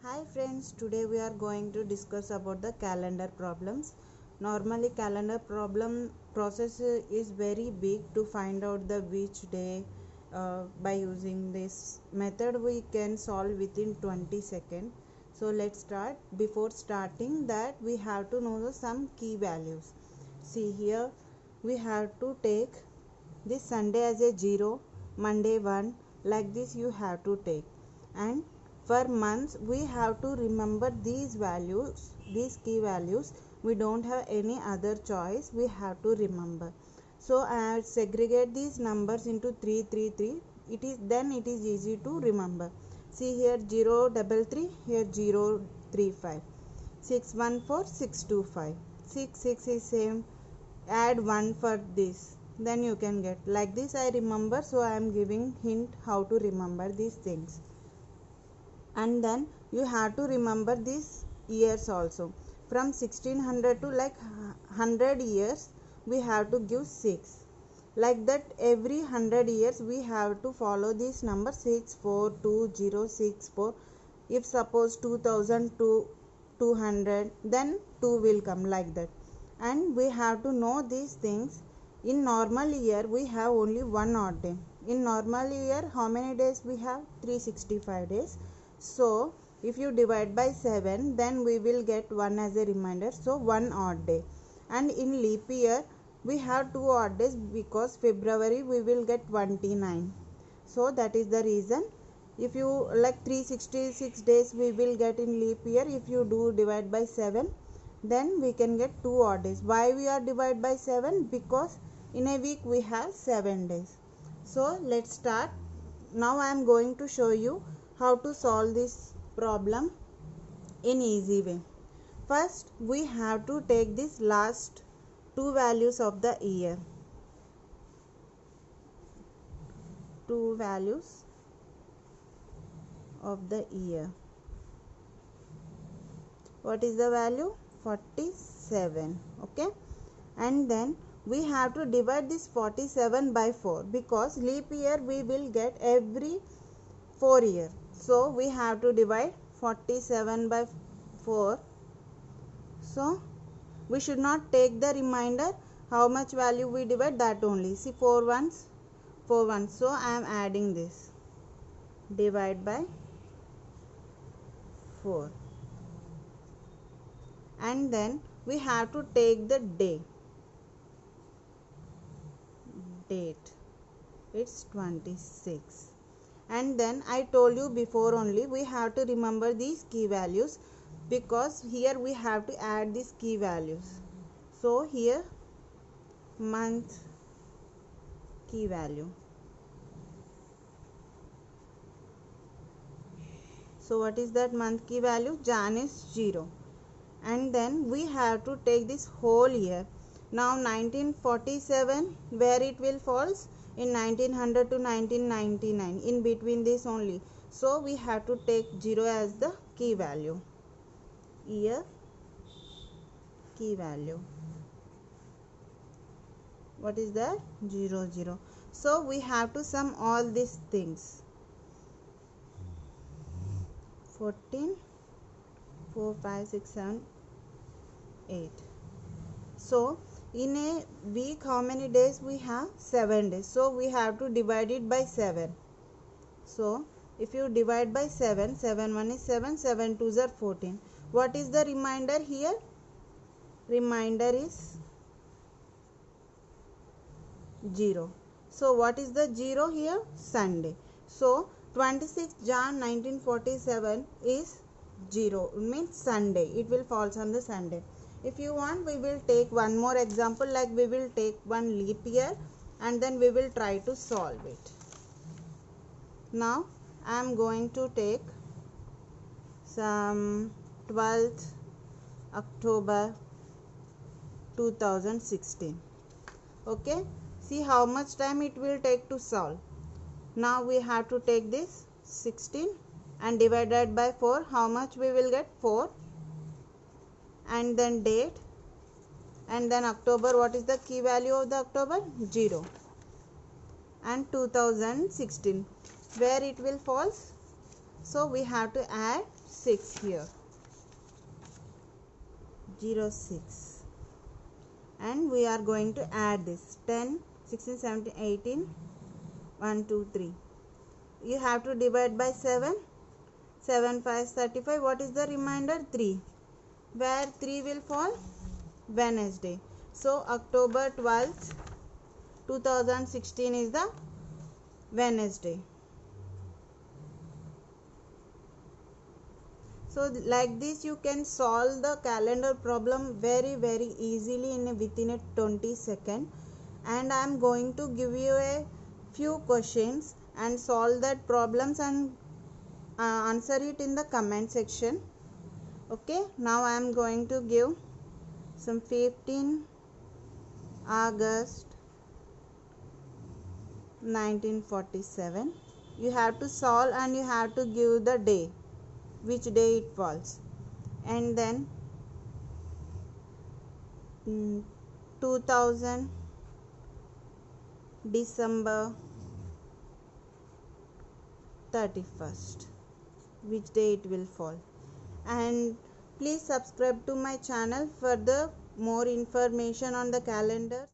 Hi friends, today we are going to discuss about the calendar problems. Normally calendar problem process is very big to find out the which day. By using this method we can solve within 20 seconds. So let's start. Before starting that we have to know some key values. See here we have to take this Sunday as a 0, Monday 1, like this you have to take. And for months we have to remember these values, these key values. We don't have any other choice, we have to remember. So I segregate these numbers into 333. It is easy to remember. See here 033, here 035, 614, 625, 6 is same. Add 1 for this, then you can get like this. I remember, so I am giving hint how to remember these things. And then you have to remember these years also. From 1600 to like 100 years we have to give 6. Like that every 100 years we have to follow this number 642064. If suppose 2000 to 200, then 2 will come, like that. And we have to know these things. In normal year we have only one odd day. In normal year how many days we have? 365 days. So if you divide by 7, then we will get 1 as a reminder, so 1 odd day. And in leap year we have 2 odd days, because February we will get 29. So that is the reason. If you like 366 days we will get in leap year, if you do divide by 7, then we can get 2 odd days. Why we are divide by 7? Because in a week we have 7 days. So let's start. Now I am going to show you how to solve this problem in easy way. First we have to take this last two values of the year. Two values of the year. What is the value? 47. Okay. And then we have to divide this 47 by 4, because leap year we will get every 4 years. So we have to divide 47 by 4. So we should not take the remainder. How much value we divide, that only. See 4 ones, 4 ones. So I am adding this. Divide by 4. And then we have to take the day. Date. It's 26. And then I told you before only, we have to remember these key values, because here we have to add these key values. So here month key value. So what is that month key value? Jan is 0. And then we have to take this whole year. Now 1947, where it will falls? In 1900 to 1999, in between this only. So we have to take 0 as the key value. Year key value. What is that? 0 0. So we have to sum all these things. 14, 4 5 6 7 8. So in a week how many days we have? 7 days. So we have to divide it by 7. So if you divide by 7, 7 1 is 7, 7 2s are 14. What is the remainder here? Remainder is 0. So what is the 0 here? Sunday. So 26 Jan 1947 is 0, means Sunday. It will fall on the Sunday. If you want, we will take one more example, like we will take one leap year and then we will try to solve it. Now I am going to take some 12th October 2016. Okay, see how much time it will take to solve. Now we have to take this 16 and divided by 4. How much we will get? 4. And then date, and then October. What is the key value of the October? 0. And 2016, where it will falls? So we have to add 6 here. 0, 6. And we are going to add this 10, 16, 17, 18, 1, 2, 3. You have to divide by 7. 7 5 35. What is the remainder? 3. Where 3 will fall? Wednesday. So October 12th, 2016 is the Wednesday. So like this you can solve the calendar problem very easily within a 20 seconds. And I am going to give you a few questions and solve that problems and answer it in the comment section. Okay, now I am going to give some 15 August 1947. You have to solve and you have to give the day, which day it falls. And then 2000 December 31st, which day it will fall. And please subscribe to my channel for the more information on the calendar.